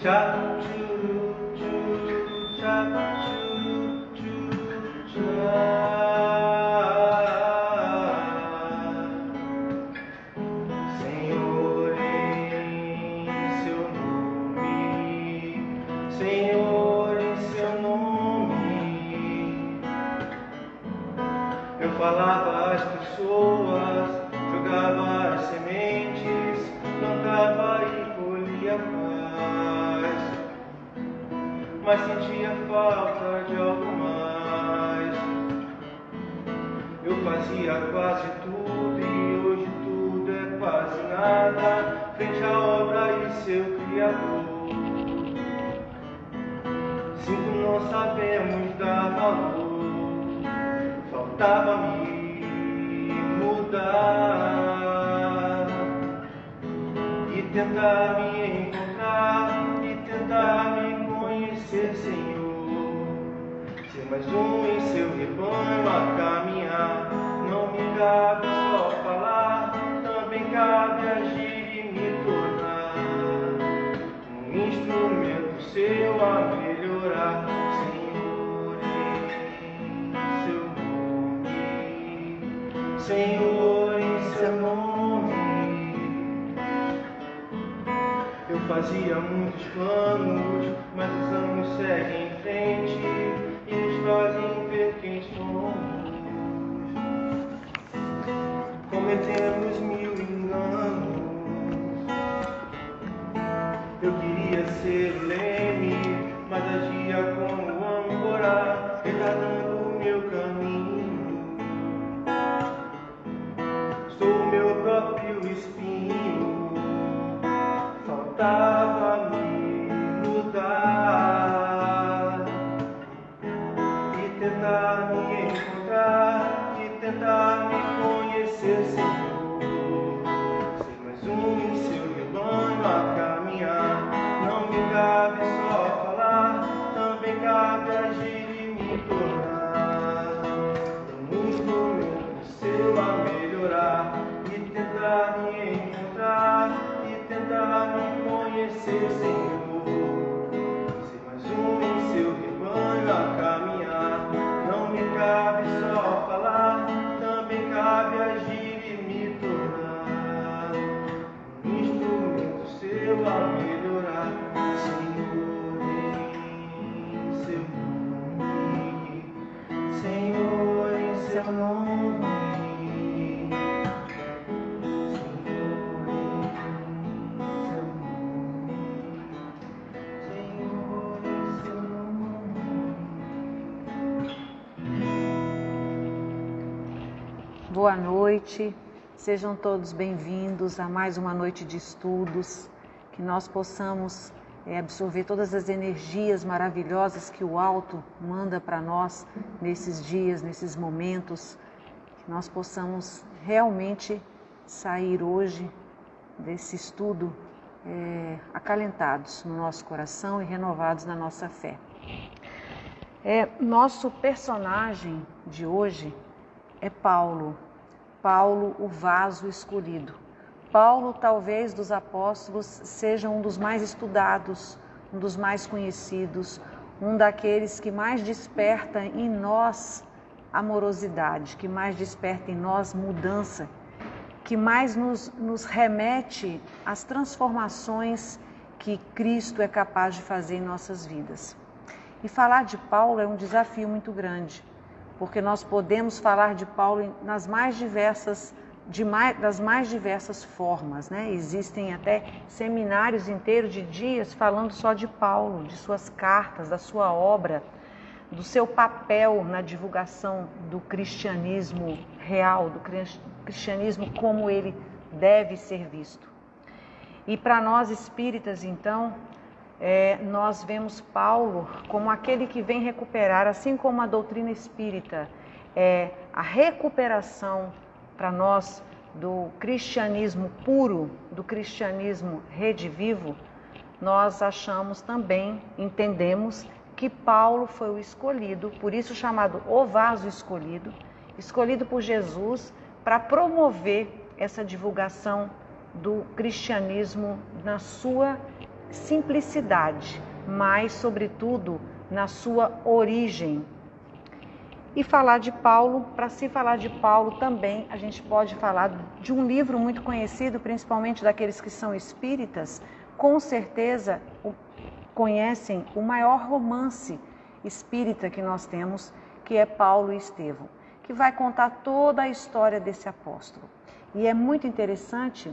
Senhor, em seu nome, Senhor, em seu nome, eu falava às pessoas, jogava as sementes, plantava e colhia paz, mas sentia falta de algo mais. Eu fazia quase tudo e hoje tudo é quase nada frente à obra e seu Criador. Sinto não sabemos dar valor, faltava-me mudar e tentar me encontrar e tentar me conhecer, Senhor. Ser mais um em seu rebanho a caminhar. Não me cabe só falar, também cabe agir e me tornar um instrumento seu a melhorar. Senhor, em seu nome, Senhor, em seu nome, eu fazia muitos planos, mas os anos seguem em frente e nos fazem ver quem somos. Cometemos mil enganos. Eu queria ser o leme, mas agia como âncora, retardando o meu caminho. Sou o meu próprio espinho, faltava-me mudar e tentar me encontrar e tentar me conhecer, Senhor. Ser mais um em seu rebanho a caminhar. Não me cabe só falar, também cabe agir e me tornar um instrumento seu a melhorar e tentar me encontrar e tentar me conhecer, Senhor. Ser mais um em seu rebanho a caminhar. Não me cabe só falar, também cabe agir e me tornar um instrumento seu a melhorar. Senhor, em seu nome, Senhor, em seu nome, Senhor, em seu nome, Senhor, em seu nome. Boa noite, sejam todos bem-vindos a mais uma noite de estudos, que nós possamos absorver todas as energias maravilhosas que o Alto manda para nós nesses dias, nesses momentos, que nós possamos realmente sair hoje desse estudo acalentados no nosso coração e renovados na nossa fé. Nosso personagem de hoje é Paulo, o vaso escolhido. Paulo, talvez dos apóstolos, seja um dos mais estudados, um dos mais conhecidos, um daqueles que mais desperta em nós amorosidade, que mais desperta em nós mudança, que mais nos remete às transformações que Cristo é capaz de fazer em nossas vidas. E falar de Paulo é um desafio muito grande, porque nós podemos falar de Paulo das mais diversas formas, né? Existem até seminários inteiros de dias falando só de Paulo, de suas cartas, da sua obra, do seu papel na divulgação do cristianismo real, do cristianismo como ele deve ser visto. E para nós espíritas, então, nós vemos Paulo como aquele que vem recuperar, assim como a doutrina espírita a recuperação para nós do cristianismo puro, do cristianismo redivivo, nós achamos também, entendemos que Paulo foi o escolhido, por isso chamado o vaso escolhido, escolhido por Jesus para promover essa divulgação do cristianismo na sua simplicidade, mas, sobretudo, na sua origem. E falar de Paulo, para se falar de Paulo também, a gente pode falar de um livro muito conhecido, principalmente daqueles que são espíritas, com certeza conhecem o maior romance espírita que nós temos, que é Paulo e Estevão, que vai contar toda a história desse apóstolo. E é muito interessante,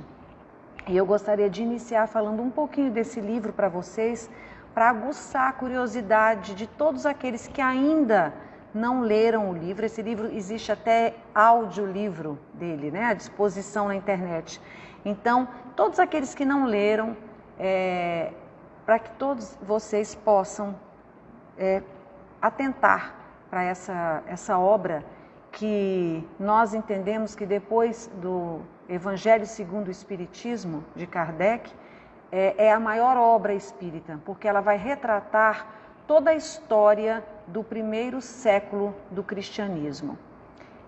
e eu gostaria de iniciar falando um pouquinho desse livro para vocês, para aguçar a curiosidade de todos aqueles que ainda não leram o livro. Esse livro existe até audiolivro dele, né, à disposição na internet. Então, todos aqueles que não leram, para que todos vocês possam atentar para essa obra que nós entendemos que depois do Evangelho segundo o Espiritismo, de Kardec, é a maior obra espírita, porque ela vai retratar toda a história do primeiro século do cristianismo.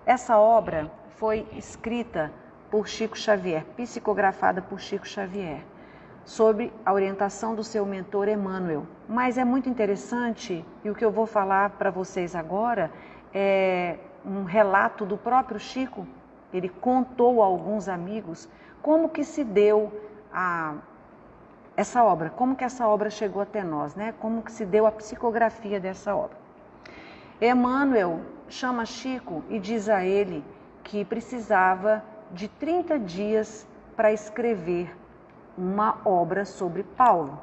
Essa obra foi escrita por Chico Xavier, psicografada por Chico Xavier, sob a orientação do seu mentor Emmanuel. Mas é muito interessante, e o que eu vou falar para vocês agora é um relato do próprio Chico. Ele contou a alguns amigos como que se deu essa obra, como que essa obra chegou até nós, né? Como que se deu a psicografia dessa obra. Emmanuel chama Chico e diz a ele que precisava de 30 dias para escrever uma obra sobre Paulo.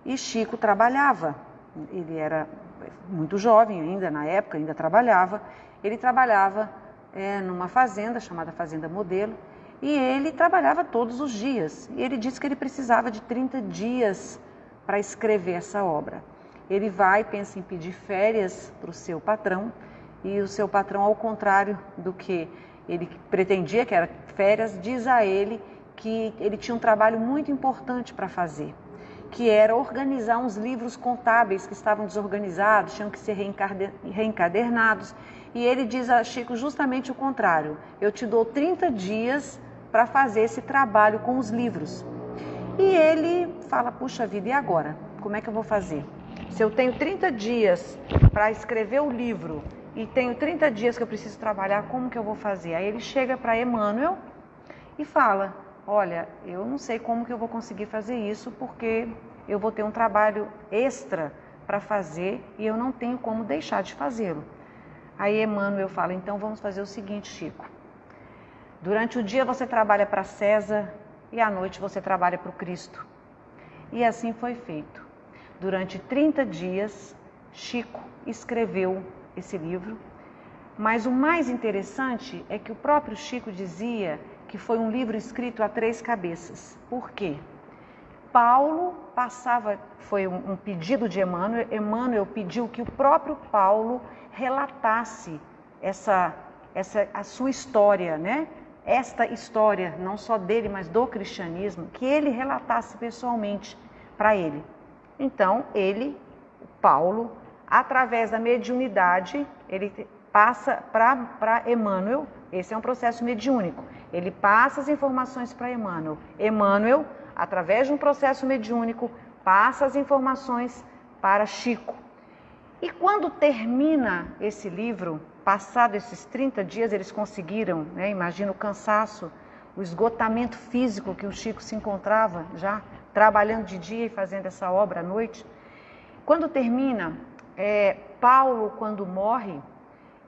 E Chico trabalhava, ele era muito jovem ainda na época, ainda trabalhava, ele trabalhava numa fazenda chamada Fazenda Modelo, e ele trabalhava todos os dias. E ele disse que ele precisava de 30 dias para escrever essa obra. Ele pensa em pedir férias para o seu patrão, e o seu patrão, ao contrário do que ele pretendia, que era férias, diz a ele que ele tinha um trabalho muito importante para fazer, que era organizar uns livros contábeis que estavam desorganizados, tinham que ser reencadernados. E ele diz a Chico justamente o contrário: eu te dou 30 dias para fazer esse trabalho com os livros. E ele fala, puxa vida, e agora? Como é que eu vou fazer? Se eu tenho 30 dias para escrever o livro e tenho 30 dias que eu preciso trabalhar, como que eu vou fazer? Aí ele chega para Emmanuel e fala, olha, eu não sei como que eu vou conseguir fazer isso, porque eu vou ter um trabalho extra para fazer e eu não tenho como deixar de fazê-lo. Aí Emmanuel fala, então vamos fazer o seguinte, Chico. Durante o dia você trabalha para César e à noite você trabalha para o Cristo. E assim foi feito. Durante 30 dias, Chico escreveu esse livro. Mas o mais interessante é que o próprio Chico dizia que foi um livro escrito a 3 cabeças. Por quê? Paulo foi um pedido de Emmanuel. Emmanuel pediu que o próprio Paulo relatasse a sua história, né? Esta história, não só dele, mas do cristianismo, que ele relatasse pessoalmente para ele. Então, Paulo, através da mediunidade, ele passa para Emmanuel. Esse é um processo mediúnico. Ele passa as informações para Emmanuel. Emmanuel, através de um processo mediúnico, passa as informações para Chico. E quando termina esse livro, passado esses 30 dias, eles conseguiram, né, imagina o cansaço, o esgotamento físico que o Chico se encontrava já, trabalhando de dia e fazendo essa obra à noite. Quando termina, Paulo, quando morre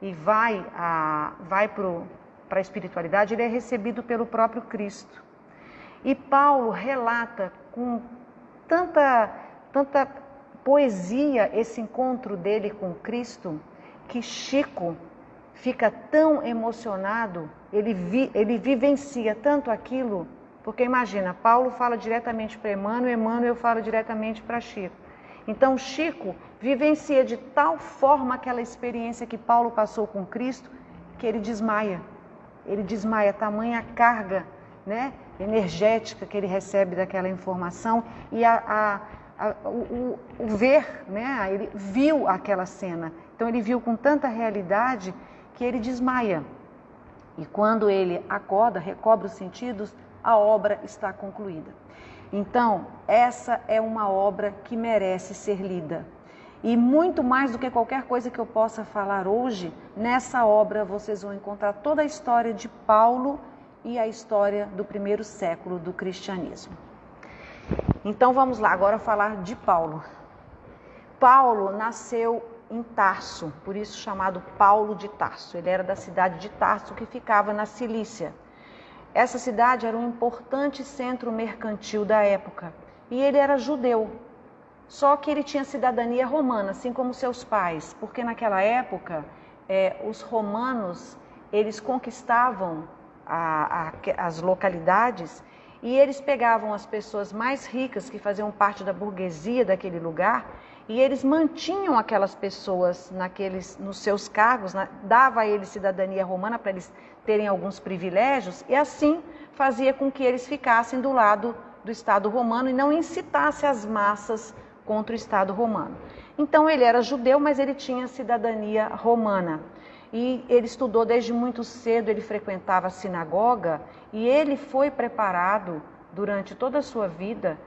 e vai para a espiritualidade, ele é recebido pelo próprio Cristo. E Paulo relata com tanta poesia esse encontro dele com Cristo, que Chico fica tão emocionado, ele vivencia tanto aquilo, porque imagina, Paulo fala diretamente para Emmanuel, Emmanuel fala diretamente para Chico. Então Chico vivencia de tal forma aquela experiência que Paulo passou com Cristo, que ele desmaia, tamanha carga, né, energética que ele recebe daquela informação, e o ver, né, ele viu aquela cena, então ele viu com tanta realidade que ele desmaia. E quando ele acorda, recobra os sentidos, a obra está concluída. Então, essa é uma obra que merece ser lida. E muito mais do que qualquer coisa que eu possa falar hoje, nessa obra vocês vão encontrar toda a história de Paulo e a história do primeiro século do cristianismo. Então vamos lá, agora falar de Paulo. Paulo nasceu em Tarso, por isso chamado Paulo de Tarso. Ele era da cidade de Tarso, que ficava na Cilícia. Essa cidade era um importante centro mercantil da época e ele era judeu. Só que ele tinha cidadania romana, assim como seus pais, porque naquela época os romanos eles conquistavam as localidades e eles pegavam as pessoas mais ricas que faziam parte da burguesia daquele lugar e eles mantinham aquelas pessoas nos seus cargos, dava a eles cidadania romana para eles terem alguns privilégios e assim fazia com que eles ficassem do lado do Estado romano e não incitasse as massas contra o Estado romano. Então ele era judeu, mas ele tinha cidadania romana. E ele estudou desde muito cedo, ele frequentava a sinagoga e ele foi preparado durante toda a sua vida,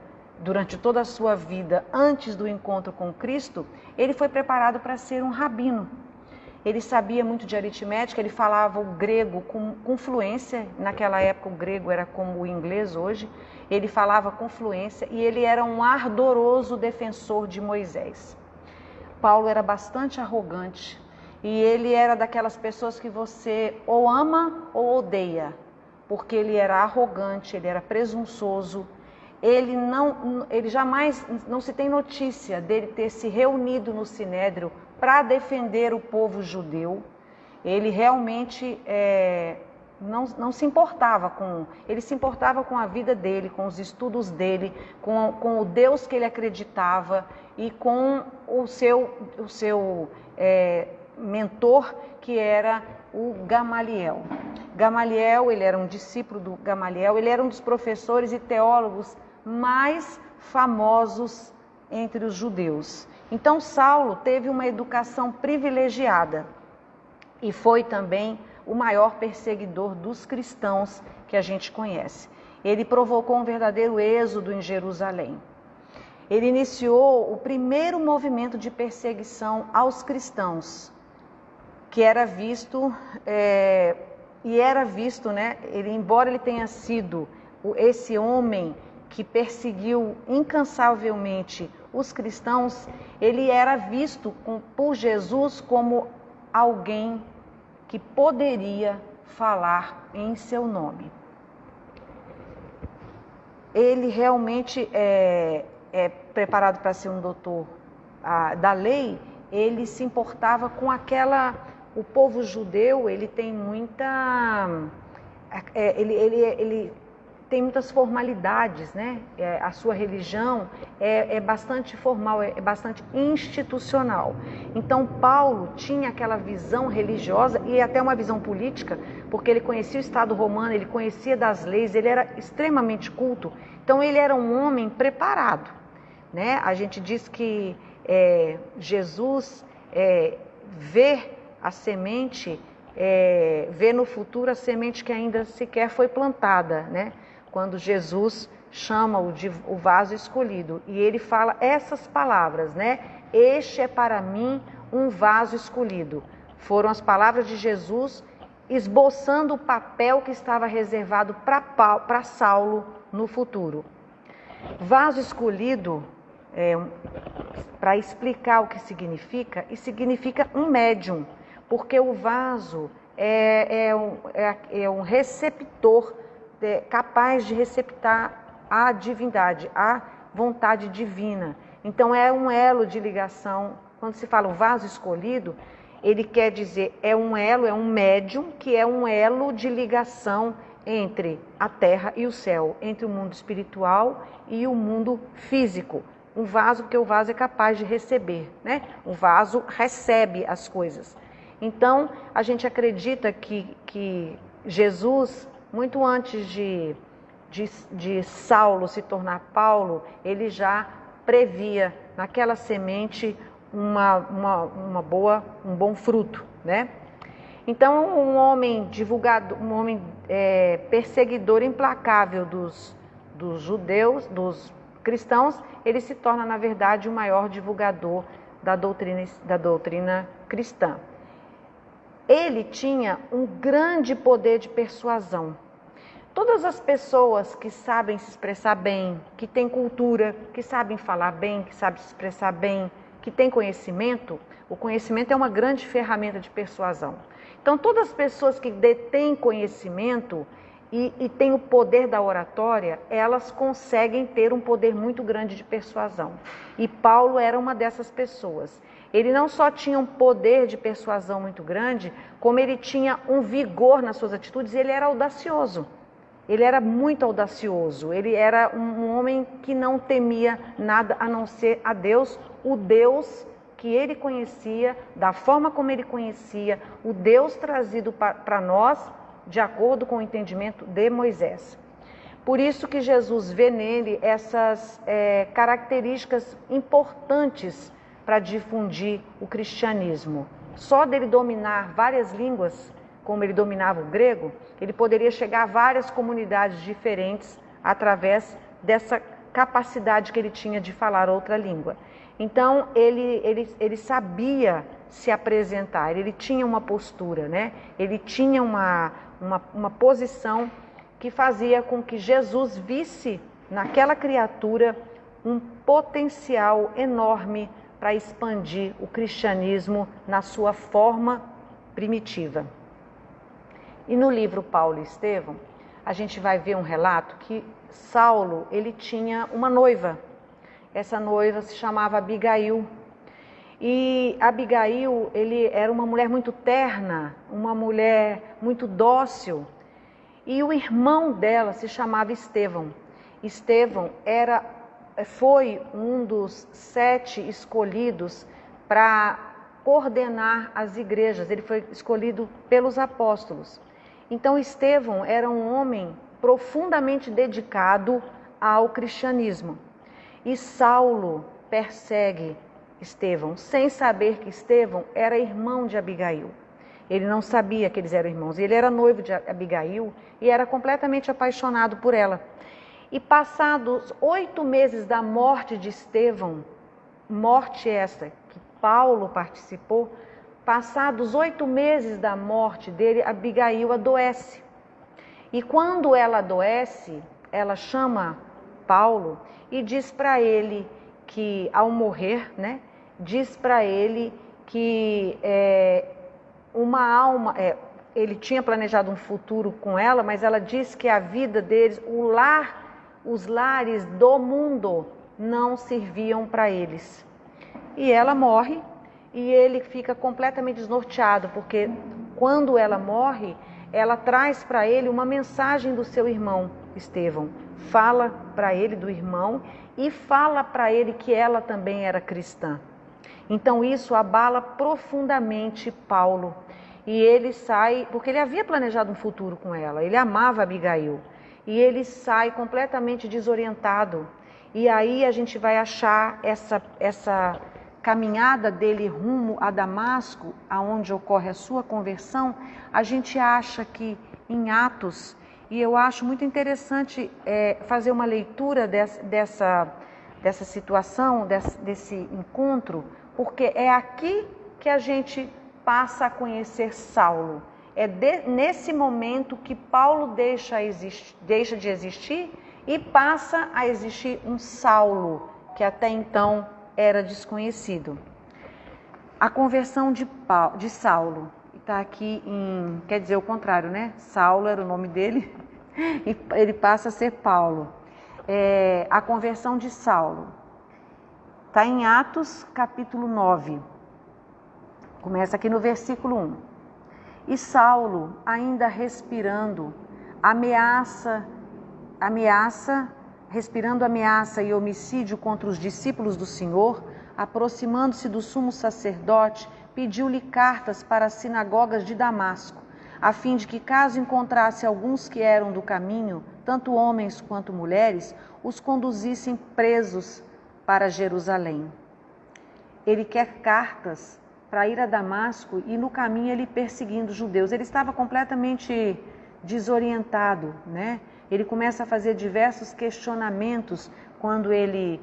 antes do encontro com Cristo, ele foi preparado para ser um rabino. Ele sabia muito de aritmética, ele falava o grego com fluência, naquela época o grego era como o inglês hoje, ele falava com fluência e ele era um ardoroso defensor de Moisés. Paulo era bastante arrogante e ele era daquelas pessoas que você ou ama ou odeia, porque ele era arrogante, ele era presunçoso, ele jamais, não se tem notícia dele ter se reunido no Sinédrio para defender o povo judeu. Ele realmente não se importava ele se importava com a vida dele, com os estudos dele, com o Deus que ele acreditava e com o seu mentor, que era o Gamaliel. Gamaliel, ele era um discípulo do Gamaliel, ele era um dos professores e teólogos mais famosos entre os judeus. Então Saulo teve uma educação privilegiada e foi também o maior perseguidor dos cristãos que a gente conhece. Ele provocou um verdadeiro êxodo em Jerusalém. Ele iniciou o primeiro movimento de perseguição aos cristãos, que era visto, embora ele tenha sido esse homem que perseguiu incansavelmente os cristãos, ele era visto por Jesus como alguém que poderia falar em seu nome. Ele realmente é preparado para ser um doutor da lei, ele se importava com o povo judeu, ele tem ele tem muitas formalidades, né? A sua religião é bastante formal, é bastante institucional. Então Paulo tinha aquela visão religiosa e até uma visão política, porque ele conhecia o Estado romano, ele conhecia das leis, ele era extremamente culto. Então ele era um homem preparado, né? A gente diz que Jesus vê a semente, vê no futuro a semente que ainda sequer foi plantada, né? Quando Jesus chama-o de o vaso escolhido. E ele fala essas palavras, né? Este é para mim um vaso escolhido. Foram as palavras de Jesus esboçando o papel que estava reservado para Saulo no futuro. Vaso escolhido, para explicar o que significa, e significa um médium, porque o vaso é um receptor capaz de receptar a divindade, a vontade divina. Então é um elo de ligação. Quando se fala o vaso escolhido, ele quer dizer, é um elo, é um médium, que é um elo de ligação entre a terra e o céu, entre o mundo espiritual e o mundo físico. Um vaso, porque o vaso é capaz de receber, né? O vaso recebe as coisas. Então, a gente acredita que Jesus, muito antes de Saulo se tornar Paulo, ele já previa naquela semente um bom fruto, né? Então, um homem perseguidor implacável dos judeus, dos cristãos, ele se torna, na verdade, o maior divulgador da doutrina cristã. Ele tinha um grande poder de persuasão. Todas as pessoas que sabem se expressar bem, que têm cultura, que sabem falar bem, que sabem se expressar bem, que têm conhecimento, o conhecimento é uma grande ferramenta de persuasão. Então, todas as pessoas que detêm conhecimento e têm o poder da oratória, elas conseguem ter um poder muito grande de persuasão. E Paulo era uma dessas pessoas. Ele não só tinha um poder de persuasão muito grande, como ele tinha um vigor nas suas atitudes e ele era audacioso. Ele era muito audacioso, ele era um homem que não temia nada a não ser a Deus, o Deus que ele conhecia, da forma como ele conhecia, o Deus trazido para nós, de acordo com o entendimento de Moisés. Por isso que Jesus vê nele essas características importantes para difundir o cristianismo. Só dele dominar várias línguas, como ele dominava o grego, ele poderia chegar a várias comunidades diferentes através dessa capacidade que ele tinha de falar outra língua. Então, ele sabia se apresentar, ele tinha uma postura, né? Ele tinha uma posição que fazia com que Jesus visse naquela criatura um potencial enorme para expandir o cristianismo na sua forma primitiva. E no livro Paulo e Estevão, a gente vai ver um relato que Saulo, ele tinha uma noiva. Essa noiva se chamava Abigail. E Abigail, ele era uma mulher muito terna, uma mulher muito dócil. E o irmão dela se chamava Estevão. Estevão foi um dos 7 escolhidos para coordenar as igrejas. Ele foi escolhido pelos apóstolos. Então, Estevão era um homem profundamente dedicado ao cristianismo. E Saulo persegue Estevão, sem saber que Estevão era irmão de Abigail. Ele não sabia que eles eram irmãos. Ele era noivo de Abigail e era completamente apaixonado por ela. E passados 8 meses da morte de Estevão, morte essa que Paulo participou, passados 8 meses da morte dele, Abigail adoece. E quando ela adoece, ela chama Paulo e diz para ele que, ao morrer, né, diz para ele que uma alma, ele tinha planejado um futuro com ela, mas ela diz que a vida deles, os lares do mundo não serviam para eles. E ela morre e ele fica completamente desnorteado, porque quando ela morre, ela traz para ele uma mensagem do seu irmão Estevão. Fala para ele do irmão e fala para ele que ela também era cristã. Então isso abala profundamente Paulo. E ele sai, porque ele havia planejado um futuro com ela, ele amava Abigail. E ele sai completamente desorientado. E aí a gente vai achar essa caminhada dele rumo a Damasco, aonde ocorre a sua conversão, a gente acha que em Atos, e eu acho muito interessante fazer uma leitura dessa situação, desse encontro, porque é aqui que a gente passa a conhecer Saulo. Nesse momento que Paulo deixa de existir e passa a existir um Saulo, que até então era desconhecido. A conversão de Saulo, está aqui quer dizer o contrário, né? Saulo era o nome dele e ele passa a ser Paulo. A conversão de Saulo está em Atos capítulo 9, começa aqui no versículo 1. E Saulo, ainda respirando ameaça e homicídio contra os discípulos do Senhor, aproximando-se do sumo sacerdote, pediu-lhe cartas para as sinagogas de Damasco, a fim de que, caso encontrasse alguns que eram do caminho, tanto homens quanto mulheres, os conduzissem presos para Jerusalém. Ele quer cartas para ir a Damasco e no caminho ele perseguindo os judeus. Ele estava completamente desorientado, né? Ele começa a fazer diversos questionamentos quando ele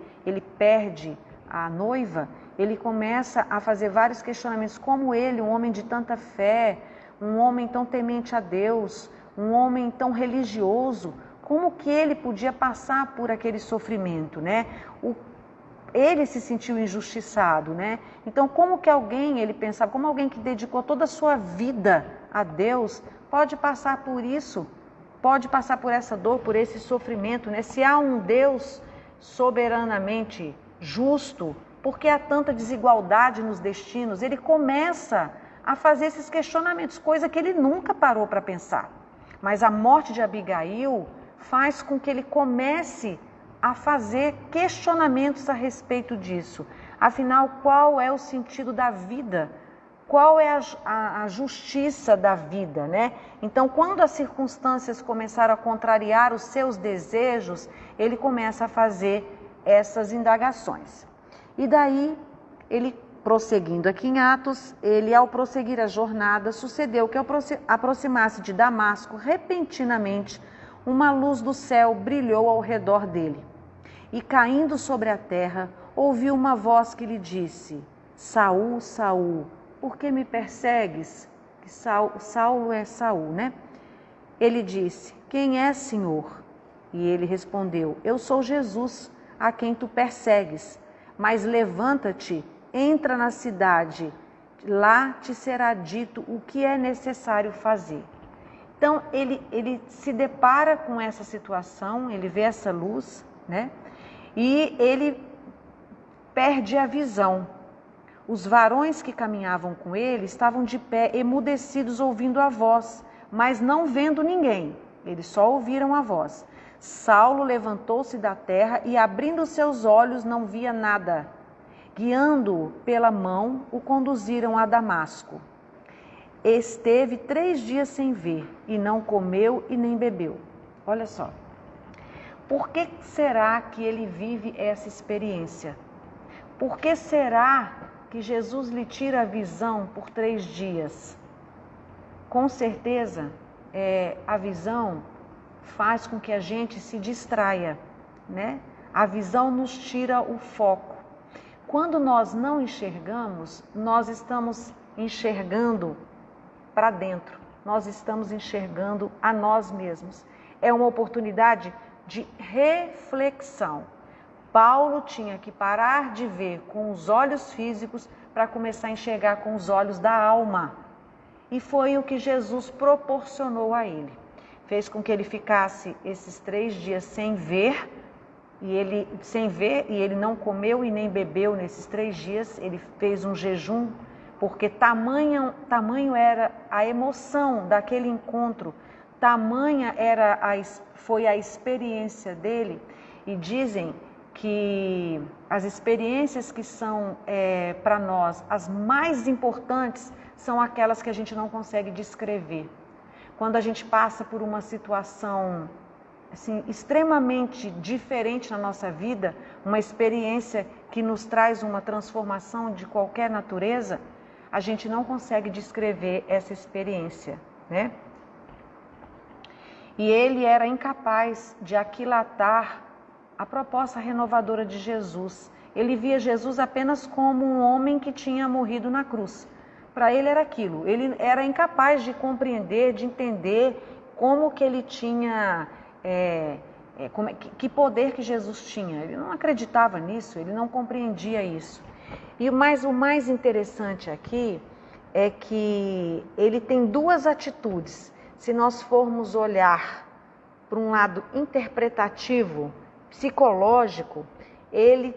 perde a noiva. Ele começa a fazer vários questionamentos, como ele, um homem de tanta fé, um homem tão temente a Deus, um homem tão religioso, como que ele podia passar por aquele sofrimento, né? Ele se sentiu injustiçado, né? Então, como que alguém, ele pensava, como alguém que dedicou toda a sua vida a Deus, pode passar por isso, pode passar por essa dor, por esse sofrimento, né? Se há um Deus soberanamente justo, por que há tanta desigualdade nos destinos? Ele começa a fazer esses questionamentos, coisa que ele nunca parou para pensar. Mas a morte de Abigail faz com que ele comece a fazer questionamentos a respeito disso. Afinal, qual é o sentido da vida? Qual é a justiça da vida, né? Então, quando as circunstâncias começaram a contrariar os seus desejos, ele começa a fazer essas indagações. E daí, ele, prosseguindo aqui em Atos, ele, ao prosseguir a jornada, sucedeu que ao aproximar-se de Damasco, repentinamente, uma luz do céu brilhou ao redor dele. E caindo sobre a terra, ouviu uma voz que lhe disse: Saul, Saul, por que me persegues? Que Saulo é Saul, né? Ele disse: Quem é, Senhor? E ele respondeu: Eu sou Jesus, a quem tu persegues. Mas levanta-te, entra na cidade, lá te será dito o que é necessário fazer. Então, ele se depara com essa situação, ele vê essa luz, né? E ele perde a visão. Os varões que caminhavam com ele estavam de pé, emudecidos, ouvindo a voz, mas não vendo ninguém. Eles só ouviram a voz. Saulo levantou-se da terra e, abrindo seus olhos, não via nada. Guiando-o pela mão, o conduziram a Damasco. Esteve 3 dias sem ver, e não comeu e nem bebeu. Olha só. Por que será que ele vive essa experiência? Por que será que Jesus lhe tira a visão por 3 dias? Com certeza, a visão faz com que a gente se distraia, né? A visão nos tira o foco. Quando nós não enxergamos, nós estamos enxergando para dentro. Nós estamos enxergando a nós mesmos. É uma oportunidade de reflexão. Paulo tinha que parar de ver com os olhos físicos para começar a enxergar com os olhos da alma. E foi o que Jesus proporcionou a ele. Fez com que ele ficasse esses 3 dias sem ver, e ele não comeu e nem bebeu nesses 3 dias. Ele fez um jejum, porque tamanho era a emoção daquele encontro, tamanha foi a experiência dele. E dizem que as experiências que são para nós as mais importantes são aquelas que a gente não consegue descrever. Quando a gente passa por uma situação assim, extremamente diferente na nossa vida, uma experiência que nos traz uma transformação de qualquer natureza, a gente não consegue descrever essa experiência, né? E ele era incapaz de aquilatar a proposta renovadora de Jesus. Ele via Jesus apenas como um homem que tinha morrido na cruz. Para ele era aquilo. Ele era incapaz de compreender, de entender como que ele tinha, que poder que Jesus tinha. Ele não acreditava nisso, ele não compreendia isso. Mas o mais interessante aqui é que ele tem 2 atitudes. Se nós formos olhar para um lado interpretativo, psicológico, ele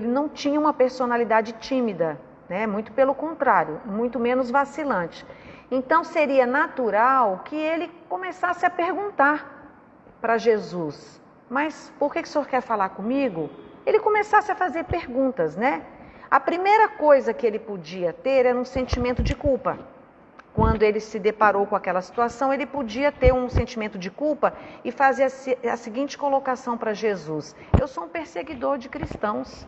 não tinha uma personalidade tímida, né? Muito pelo contrário, muito menos vacilante. Então seria natural que ele começasse a perguntar para Jesus: mas por que o senhor quer falar comigo? Ele começasse a fazer perguntas, né? A primeira coisa que ele podia ter era um sentimento de culpa. Quando ele se deparou com aquela situação, ele podia ter um sentimento de culpa e fazer a seguinte colocação para Jesus: eu sou um perseguidor de cristãos,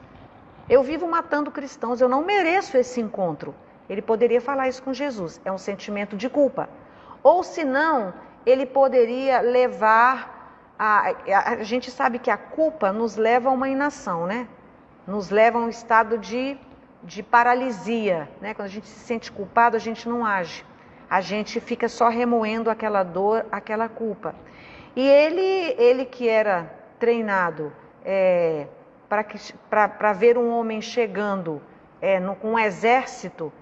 eu vivo matando cristãos, eu não mereço esse encontro. Ele poderia falar isso com Jesus, é um sentimento de culpa. Ou senão, ele poderia levar A gente sabe que a culpa nos leva a uma inação, né? Nos leva a um estado de paralisia, né? Quando a gente se sente culpado, a gente não age. A gente fica só remoendo aquela dor, aquela culpa. E ele que era treinado para ver um homem chegando com um exército,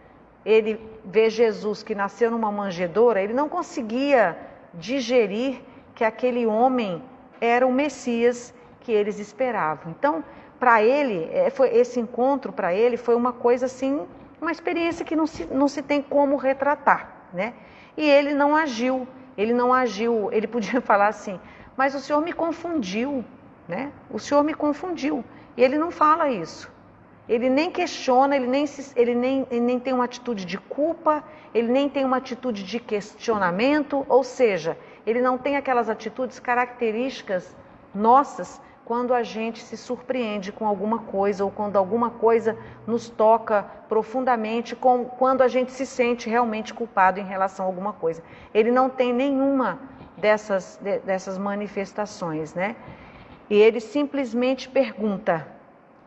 ele vê Jesus que nasceu numa manjedoura, ele não conseguia digerir que aquele homem era o Messias que eles esperavam. Então, para ele, esse encontro para ele foi uma coisa assim, uma experiência que não se tem como retratar, né? E ele não agiu, ele podia falar assim, mas o Senhor me confundiu, né? O Senhor me confundiu. E ele não fala isso. Ele nem questiona, ele nem tem uma atitude de culpa, ele nem tem uma atitude de questionamento, ou seja, ele não tem aquelas atitudes características nossas quando a gente se surpreende com alguma coisa ou quando alguma coisa nos toca profundamente, quando a gente se sente realmente culpado em relação a alguma coisa. Ele não tem nenhuma dessas manifestações, né? E ele simplesmente pergunta: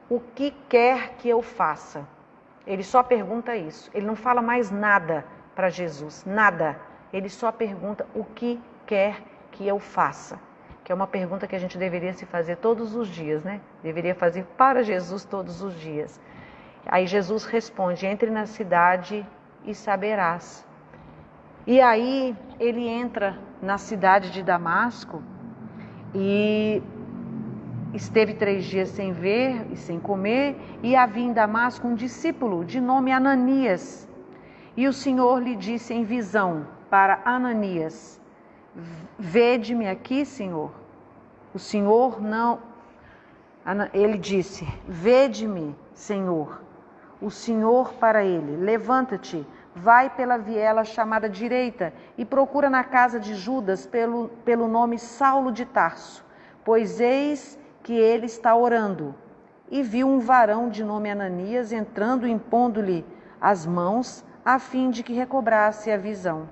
o que quer que eu faça? Ele só pergunta isso. Ele não fala mais nada para Jesus, nada. Ele só pergunta: o que quer que eu faça? Que é uma pergunta que a gente deveria se fazer todos os dias, né? Deveria fazer para Jesus todos os dias. Aí Jesus responde: entre na cidade e saberás. E aí ele entra na cidade de Damasco e esteve 3 dias sem ver e sem comer, e havia em Damasco um discípulo de nome Ananias. E o Senhor lhe disse em visão para Ananias: vede-me aqui, Senhor. O Senhor não... Ele disse: vede-me, Senhor. O Senhor para ele: levanta-te, vai pela viela chamada direita e procura na casa de Judas pelo nome Saulo de Tarso, pois eis que ele está orando. E viu um varão de nome Ananias entrando e impondo-lhe as mãos, a fim de que recobrasse a visão.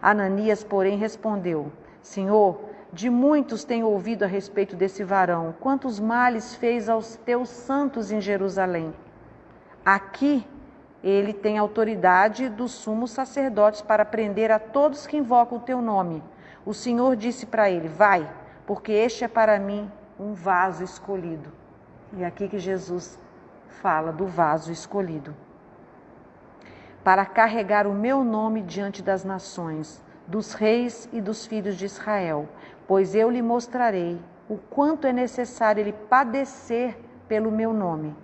Ananias, porém, respondeu: Senhor, de muitos tenho ouvido a respeito desse varão, quantos males fez aos teus santos em Jerusalém. Aqui ele tem autoridade dos sumos sacerdotes para prender a todos que invocam o teu nome. O Senhor disse para ele: vai, porque este é para mim um vaso escolhido. E é aqui que Jesus fala do vaso escolhido. Para carregar o meu nome diante das nações, dos reis e dos filhos de Israel, pois eu lhe mostrarei o quanto é necessário ele padecer pelo meu nome.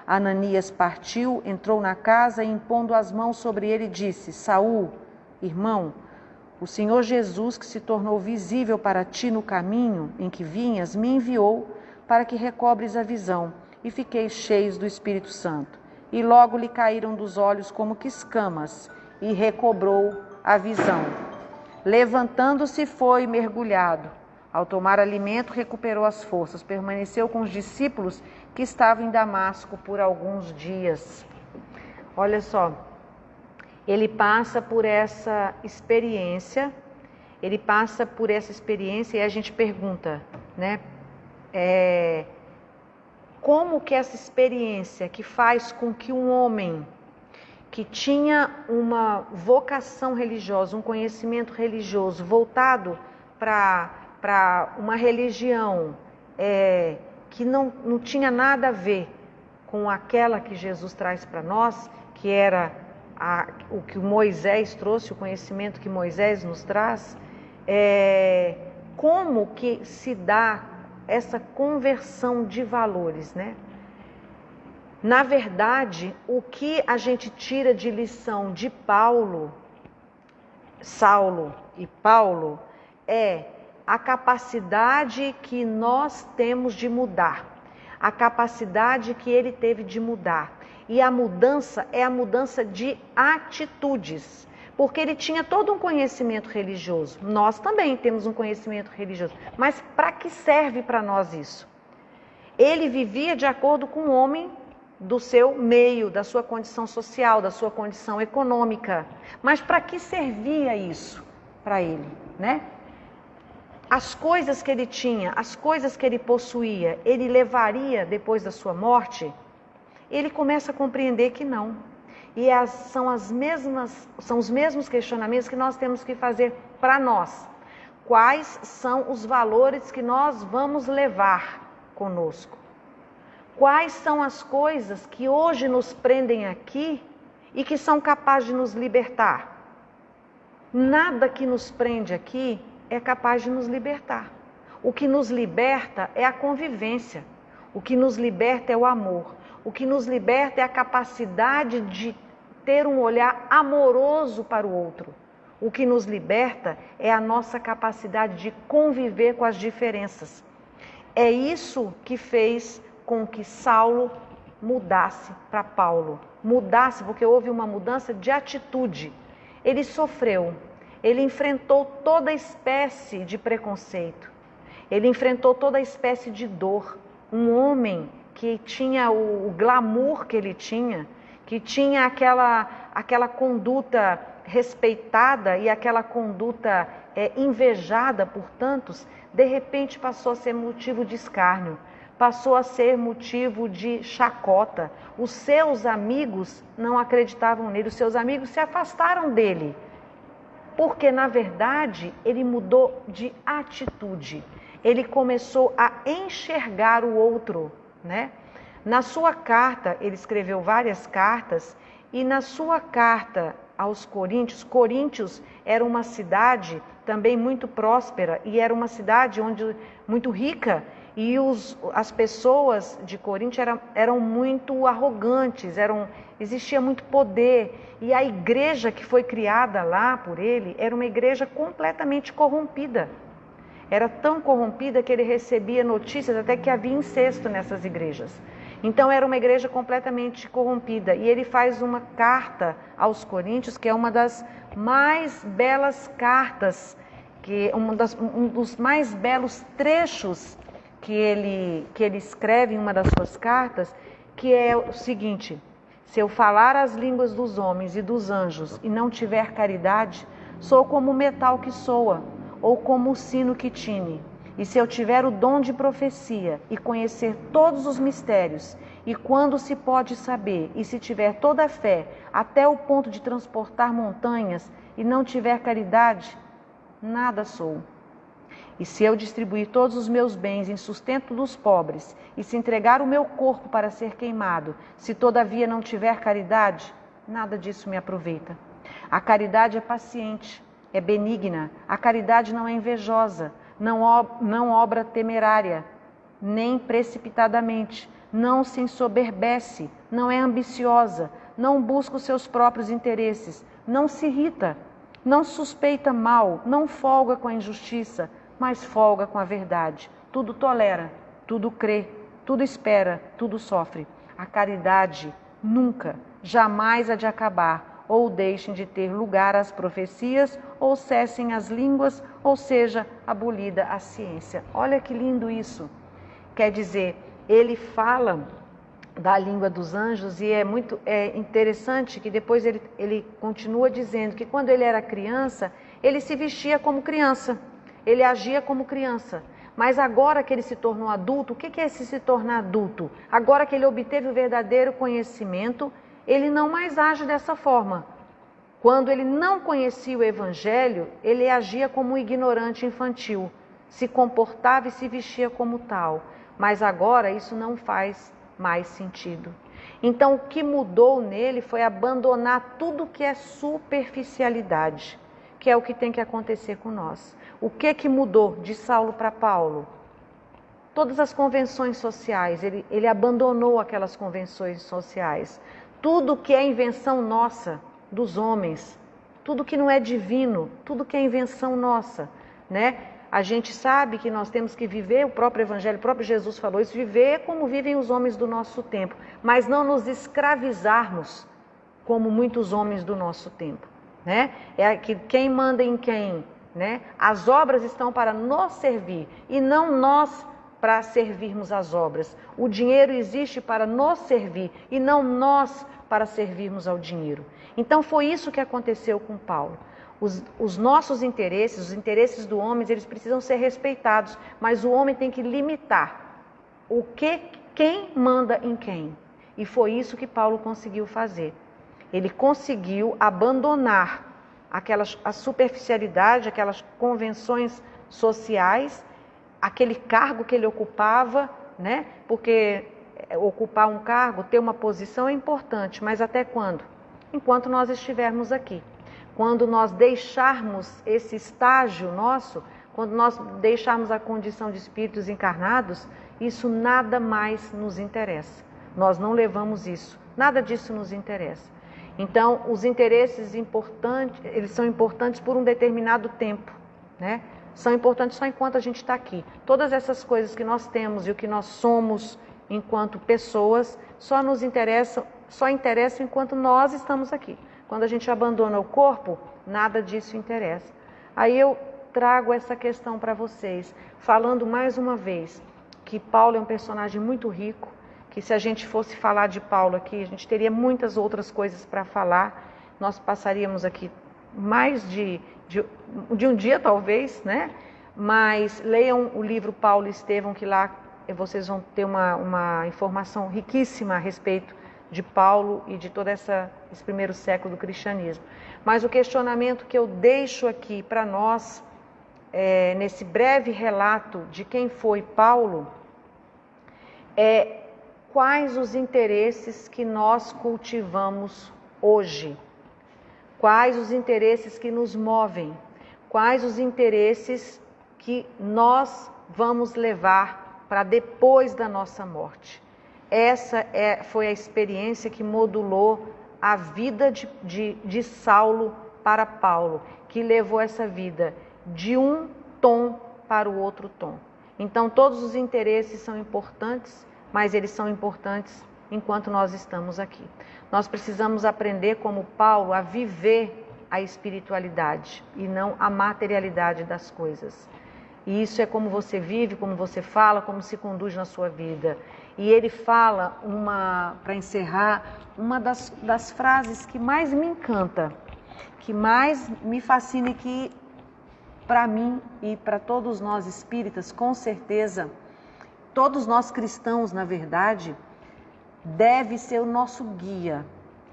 Ananias partiu, entrou na casa e, impondo as mãos sobre ele, disse: Saul, irmão, o Senhor Jesus, que se tornou visível para ti no caminho em que vinhas, me enviou para que recobres a visão. E fiquei cheio do Espírito Santo. E logo lhe caíram dos olhos como que escamas, e recobrou a visão. Levantando-se foi mergulhado. Ao tomar alimento, recuperou as forças. Permaneceu com os discípulos que estavam em Damasco por alguns dias. Olha só. Ele passa por essa experiência, e a gente pergunta, né? Como que essa experiência que faz com que um homem que tinha uma vocação religiosa, um conhecimento religioso voltado para uma religião que não tinha nada a ver com aquela que Jesus traz para nós, que era o que Moisés trouxe, o conhecimento que Moisés nos traz, como que se dá essa conversão de valores, né? Na verdade, o que a gente tira de lição de Saulo e Paulo, é a capacidade que nós temos de mudar, a capacidade que ele teve de mudar. E a mudança é a mudança de atitudes, porque ele tinha todo um conhecimento religioso. Nós também temos um conhecimento religioso, mas para que serve para nós isso? Ele vivia de acordo com o homem do seu meio, da sua condição social, da sua condição econômica. Mas para que servia isso para ele, né? as coisas que ele tinha, as coisas que ele possuía, ele levaria depois da sua morte? Ele começa a compreender que não. E são os mesmos questionamentos que nós temos que fazer para nós. Quais são os valores que nós vamos levar conosco? Quais são as coisas que hoje nos prendem aqui e que são capazes de nos libertar? Nada que nos prende aqui é capaz de nos libertar. O que nos liberta é a convivência. O que nos liberta é o amor. O que nos liberta é a capacidade de ter um olhar amoroso para o outro. O que nos liberta é a nossa capacidade de conviver com as diferenças. É isso que fez com que Saulo mudasse para Paulo. Mudasse porque houve uma mudança de atitude. Ele sofreu, ele enfrentou toda espécie de preconceito. Ele enfrentou toda espécie de dor. Um homem que tinha o glamour que ele tinha, que tinha aquela conduta respeitada e aquela conduta invejada por tantos, de repente passou a ser motivo de escárnio, passou a ser motivo de chacota. Os seus amigos não acreditavam nele, os seus amigos se afastaram dele, porque na verdade ele mudou de atitude, ele começou a enxergar o outro, né? Na sua carta, ele escreveu várias cartas, e na sua carta aos Coríntios, Coríntios era uma cidade também muito próspera, e era uma cidade muito rica, e as pessoas de Coríntios eram muito arrogantes, existia muito poder, e a igreja que foi criada lá por ele era uma igreja completamente corrompida. Era tão corrompida que ele recebia notícias até que havia incesto nessas igrejas. Então era uma igreja completamente corrompida. E ele faz uma carta aos Coríntios, que é uma das mais belas cartas, um dos mais belos trechos que ele escreve em uma das suas cartas, que é o seguinte: se eu falar as línguas dos homens e dos anjos e não tiver caridade, sou como o metal que soa, ou como o sino que tine. E se eu tiver o dom de profecia e conhecer todos os mistérios, e quando se pode saber, e se tiver toda a fé, até o ponto de transportar montanhas, e não tiver caridade, nada sou. E se eu distribuir todos os meus bens em sustento dos pobres, e se entregar o meu corpo para ser queimado, se todavia não tiver caridade, nada disso me aproveita. A caridade é paciente, é benigna, a caridade não é invejosa, não obra temerária, nem precipitadamente, não se ensoberbece, não é ambiciosa, não busca os seus próprios interesses, não se irrita, não suspeita mal, não folga com a injustiça, mas folga com a verdade. Tudo tolera, tudo crê, tudo espera, tudo sofre. A caridade nunca, jamais há de acabar, ou deixem de ter lugar as profecias, ou cessem as línguas, ou seja, abolida a ciência. Olha que lindo isso. Quer dizer, ele fala da língua dos anjos, e é interessante que depois ele continua dizendo que quando ele era criança, ele se vestia como criança, ele agia como criança. Mas agora que ele se tornou adulto, o que é esse se tornar adulto? Agora que ele obteve o verdadeiro conhecimento, ele não mais age dessa forma. Quando ele não conhecia o Evangelho, ele agia como um ignorante infantil, se comportava e se vestia como tal. Mas agora isso não faz mais sentido. Então o que mudou nele foi abandonar tudo que é superficialidade, que é o que tem que acontecer com nós. O que mudou de Saulo para Paulo? Todas as convenções sociais, ele abandonou aquelas convenções sociais. Tudo que é invenção nossa, dos homens, tudo que não é divino, tudo que é invenção nossa, né? A gente sabe que nós temos que viver, o próprio Evangelho, o próprio Jesus falou isso, viver como vivem os homens do nosso tempo, mas não nos escravizarmos como muitos homens do nosso tempo, né? É que quem manda em quem, né? As obras estão para nos servir e não nós para servirmos as obras. O dinheiro existe para nos servir e não nós para servirmos ao dinheiro. Então foi isso que aconteceu com Paulo. Os nossos interesses, os interesses do homem, eles precisam ser respeitados, mas o homem tem que limitar quem manda em quem. E foi isso que Paulo conseguiu fazer. Ele conseguiu abandonar a superficialidade, aquelas convenções sociais, aquele cargo que ele ocupava, né? Porque ocupar um cargo, ter uma posição é importante, mas até quando? Enquanto nós estivermos aqui. Quando nós deixarmos esse estágio nosso, quando nós deixarmos a condição de espíritos encarnados, isso nada mais nos interessa. Nós não levamos isso, nada disso nos interessa. Então, os interesses importantes, eles são importantes por um determinado tempo, né? São importantes só enquanto a gente está aqui. Todas essas coisas que nós temos e o que nós somos enquanto pessoas só interessam enquanto nós estamos aqui. Quando a gente abandona o corpo, nada disso interessa. Aí eu trago essa questão para vocês, falando mais uma vez que Paulo é um personagem muito rico, que se a gente fosse falar de Paulo aqui, a gente teria muitas outras coisas para falar. Nós passaríamos aqui mais de um dia, talvez, né? Mas leiam o livro Paulo e Estevão, que lá vocês vão ter uma informação riquíssima a respeito de Paulo e de todo esse primeiro século do cristianismo. Mas o questionamento que eu deixo aqui para nós, nesse breve relato de quem foi Paulo, é quais os interesses que nós cultivamos hoje? Quais os interesses que nos movem? Quais os interesses que nós vamos levar para depois da nossa morte? Essa foi a experiência que modulou a vida de Saulo para Paulo, que levou essa vida de um tom para o outro tom. Então, todos os interesses são importantes, mas eles são importantes enquanto nós estamos aqui. Nós precisamos aprender, como Paulo, a viver a espiritualidade e não a materialidade das coisas. E isso é como você vive, como você fala, como se conduz na sua vida. E ele fala, para encerrar, uma das frases que mais me encanta, que mais me fascina e que, para mim e para todos nós espíritas, com certeza, todos nós cristãos, na verdade, deve ser o nosso guia,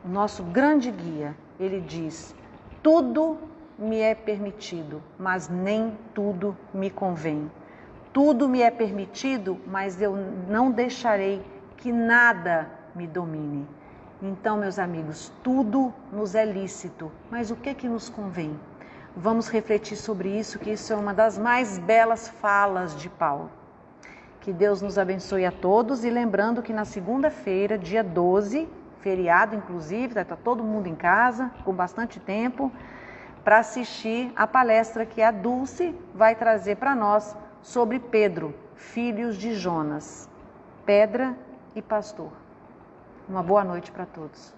o nosso grande guia. Ele diz: tudo me é permitido, mas nem tudo me convém. Tudo me é permitido, mas eu não deixarei que nada me domine. Então, meus amigos, tudo nos é lícito, mas o que nos convém? Vamos refletir sobre isso, que isso é uma das mais belas falas de Paulo. Que Deus nos abençoe a todos, e lembrando que na segunda-feira, dia 12, feriado inclusive, vai estar todo mundo em casa, com bastante tempo, para assistir a palestra que a Dulce vai trazer para nós sobre Pedro, filhos de Jonas, pedra e pastor. Uma boa noite para todos.